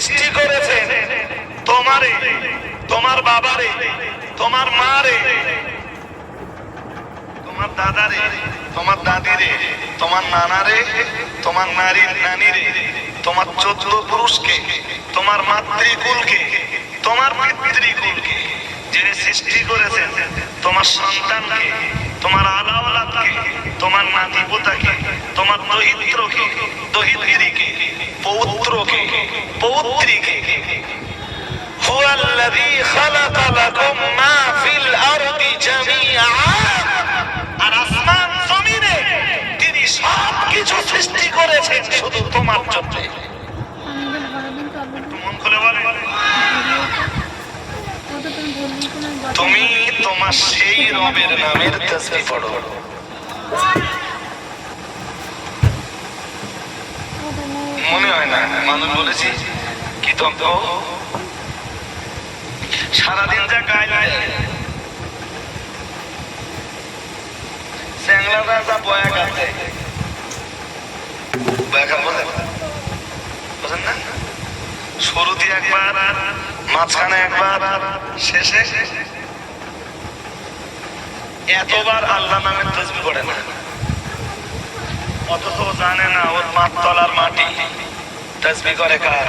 সৃষ্টি করেছেন তোমারে, তোমার বাবারে, তোমার মারে, তোমার দাদারে, তোমার দাদিরে, তোমার নানারে, তোমার নানিরে, তোমার 14 পুরুষকে, তোমার মাতৃকুলকে, তোমার পিতৃকুলকে যিনি সৃষ্টি করেছেন, তোমার সন্তানকে, তোমার আলাওলাদকে, তোমার নাতিপোতাকে, তোমার দহিত্রকে, দহিত্রীকে, পৌত্রকে, পৌত্রীকে। হুয়াল্লাযী খালাকা লাকুম মা ফিল আরদি জামিআ, আর আসমান জমিনে তিনি সবকিছু সৃষ্টি করেছেন শুধু তোমার জন্য। মন খুলে বলে, তুমি তোমার সেই রবের নামের তাসবিহ পড়ো। মনে হয় না মানুষ বলেছি কি তন্ত্র সারাদিন যা গায়ে স্যাংলাটা যা বয়া গাছে বুঝেন না, শুরুতে একবার, মাঝখানে একবার, শেষে এতবার আল্লাহ নামের তাসবিহ পড়ে না, অথচ জানে না ওর পাঁচতলার মাটি তাসবিহ করে কার?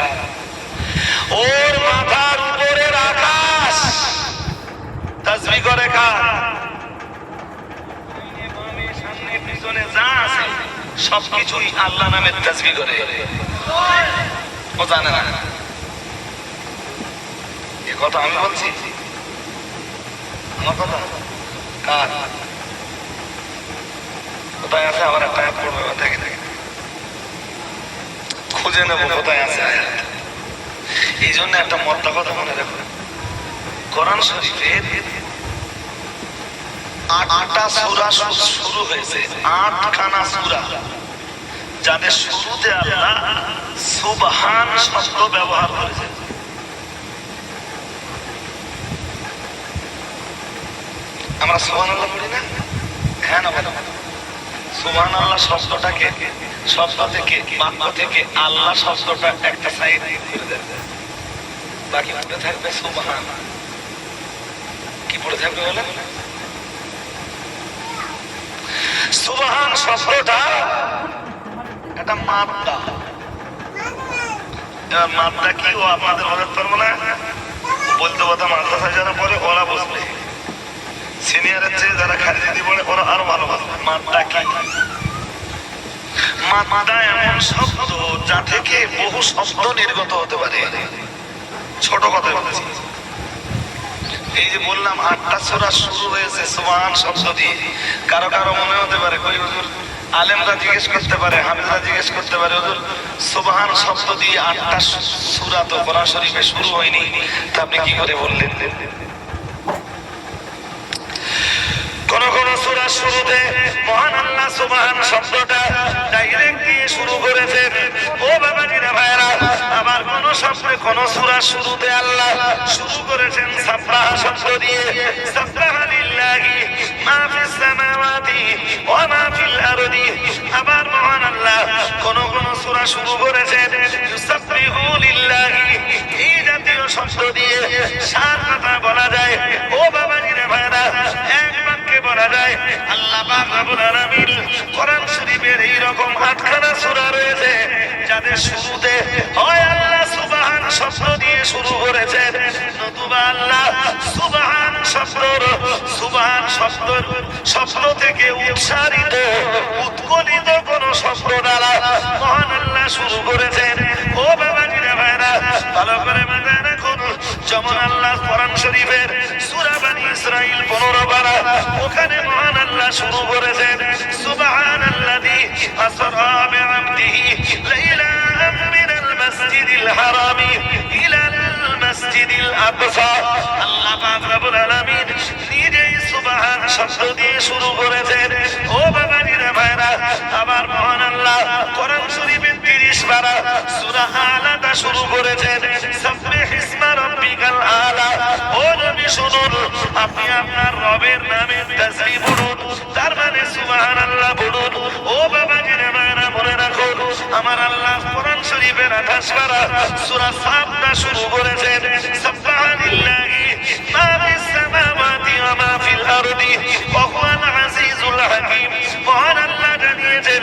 ওর মাথার উপরের আকাশ তাসবিহ করে কার? সামনে পিছনে যা আছে সবকিছুই আল্লাহ নামের তাসবিহ করে, ও জানে না। এ কথা আমি বলছি, আমার কথা কার? কোথায় আছে? আবার একটা আয়াত পড়বে, দেখে দেখে খুঁজে নেবো কোথায় আছে আয়াত। এই জন্য একটা মদ্দা কথা মনে রাখো, কোরআন শরীফের 8টা সূরা শুরু হয়েছে, 8খানা সূরা যাদের শুরুতে আল্লাহ সুবহান শব্দ ব্যবহার করেছে। আমরা সুবহানাল্লাহ বলি না? হ্যাঁ না বলো, সুবহানাল্লাহ শব্দটাকে, শব্দ থেকে, বাক্য থেকে আল্লাহ শব্দটা একটা সাইড করে দেয়, বাকি পড়ে থাকবে সুবহান। কি পড়ে থাকবে বলেন? সুবহান শব্দটা একটা মাদ্দা। মাদ্দা কি ও আপনাদের বোঝাতে পারবো না, বলতে কথা মাদ্রাসায় যারা পড়ে ওরা বুঝবে, সিনিয়রের চেয়ে যারা খারিজি পড়ে ওরা আরো ভালো বুঝবে মাদ্দা কি। মাদ্দা এমন শব্দ যা থেকে বহু শব্দ নির্গত হতে পারে। ছোট কথা বলছি, এই যে বললাম 8টা সূরা শুরু হয়েছে সুবহান শব্দ দিয়ে। কারো কারো মনে হতে পারে, কই হুজুর আলেমরা জিজ্ঞেস করতে পারে, হাফেজরা জিজ্ঞেস করতে পারে, হুজুর সুবহান শব্দ দিয়ে 8টা সূরা তো কোরআন শরীফে শুরু হয়নি, তা আপনি কি করে বললেন? কোন কোন সূরা শুরুতে মহান আল্লাহ সুবহান শব্দটা ডাইরেক্ট দিয়ে শুরু করেছেন, ও বাবাজিরা ভাইরা। আবার কোন শব্দে, কোন সূরা শুরুতে আল্লাহ শুরু করেছেন সাব্বাহ শব্দ দিয়ে, সাব্বাহা লিল্লাহি মা ফিস সামাওয়াতি ওয়া মা ফিল আরদি। আবার মহান আল্লাহ কোন কোন সূরা শুরু করেছেন ইউসাব্বিহু লিল্লাহি, এই জাতীয় শব্দ দিয়ে। সার কথা বলা যায়, ও বাবাজিরা ভাইরা, এক বাক্যে বলা যায় আল্লাহ পাক রব্বুল আলামিন কোরআন শরীফের এই রকম 8খানা সূরা রয়েছে যাদের শুরুতে হয় আল্লাহ সুবহান শব্দ দিয়ে শুরু করেছেন, নতুবা আল্লাহ সুবহান শব্দর, সুবহান শব্দ থেকে উচ্চারিত উৎকলিত কোন শব্দ দ্বারা মহান আল্লাহ শুরু করেছেন। ও বাবাজিরা ভাইরা, ভালো করে মাথায় রাখুন, যেমন আল্লাহ কোরআন শরীফের সূরা বনী ইসরাঈল 15 পারা, ওখানে মহান আল্লাহ শুরু করেছেন সুবহানাল্লাযী আসরা বিআবদিহি লাইলাম মিনাল মাসজিদিল হারামি ইলাল মাসজিদিল আকসা। আল্লাহ পাক রব্বুল আলামিন নিজেই সুবহান শব্দ দিয়ে শুরু করেছেন। ও বাবাজিরা ভাইরা, আবার মহান আল্লাহ কোরআন শরীফের 30 পারা সূরা আলাটা শুরু করেছেন সাব্বিহ ইসমা রাব্বিকাল আলা। ও নবী শুনুন, আপনি আপনার রবের নামে তাসবিহ পড়ুন, তার মানে সুবহানাল্লাহ বলুন। ও বাবাজিরা ভাইরা, মনে রাখুন আমার আল্লাহ কোরআন শরীফের 28 পারা সূরা সাফটা শুরু করেছেন সুবহানাল্লাহি মা ফিস সামাওয়াতি ওয়া মা ফিল আরদি ওয়া হুয়াল আজিজুল হাকীম। মহান আল্লাহ জানিয়েছেন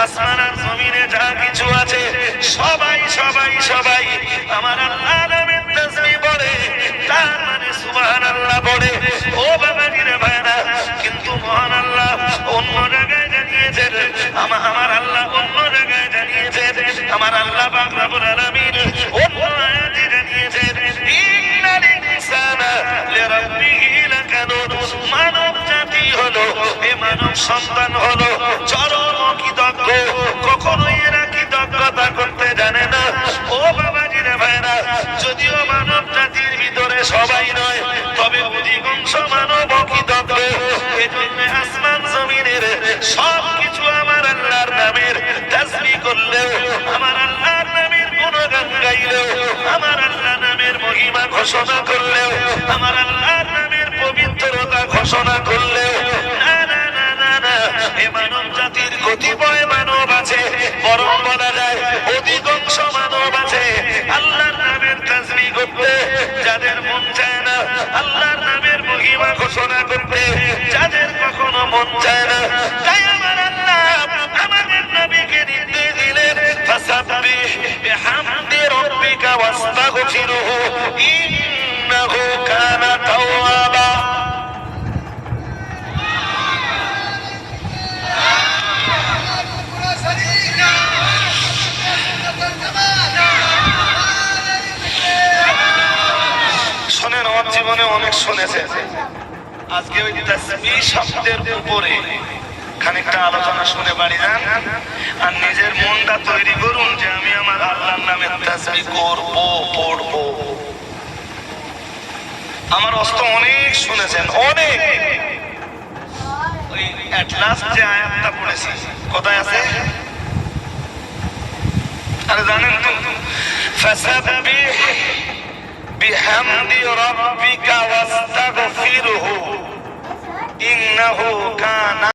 আসমান আর জমিনে যা কিছু আছে সবাই সবাই সবাই আমার আল্লাহ নামের তাসবিহ পড়ে, তার মানে সুবহানাল্লাহ পড়ে। ও বাবাজিরা ভাইরা, কিন্তু মহান আল্লাহ অন্য জায়গায় জানিয়েছেন, আমার আল্লাহ অন্য জায়গায় জানিয়েছেন, আমার আল্লাহ পাক রব্বুল আলামিন অন্য আয়াতে জানিয়েছেন ইন্নাল ইনসানা লিরাব্বিহি লাকানুদ। মানব জাতি হলো, এ মানব সন্তান হলো চরম কৃতজ্ঞ, কখনোই এরা কৃতজ্ঞতা করতে জানে না। ও বাবাজিরা ভাইরা, যদিও মানব জাতির ভিতরে সবাই নয়, তবে অধিকাংশ মানব কৃতজ্ঞ। এজন্য আসমান জমিনের সব কিছু আমার আল্লাহর নামের তাসবিহ করলেও, আমার আল্লাহর নামের গুণগান গাইলেও, আমার আল্লাহ নামের মহিমা ঘোষণা করলেও, আমার আল্লাহর নামের পবিত্রতা ঘোষণা করলেও না না না না না, এ মানব জাতির কতিপয় মানব আছে, বরং বলা যায় অধিকাংশ মানব আছে আল্লাহর নামের তাসবিহ করতে যাদের মন চায় না, আল্লাহর নামের মহিমা ঘোষণা করতে যাদের কখনো মন চায় না। তাই আমার আল্লাহ আমাদের নবীকে নির্দেশ দিলেন ফাসাব্বিহ বিহামদি রাব্বিকা ওয়াস্তাগফিরহু ইন্নাহু কানা তাওয়াবা। শোনেন, আমার জীবনে অনেক শুনেছেন, আজকে ওই তাসবিহ শব্দের উপরে খানিকটা আলোচনা শুনে বাড়ি যান আর নিজের মনটা তৈরি করুন যে আমি আমার আল্লাহর নামে তাসবিহ করব, পড়ব। আমার অস্ত অনেক শুনেছেন, অনেক। ওই এট লাস্ট যে আয়াতটা পড়েছি কোথায় আছে আরে জানেন তো? ফাসাব্বিহ বিহামদি রাব্বিকা ওয়াস্তাগফিরহু ইন্নাহু কানা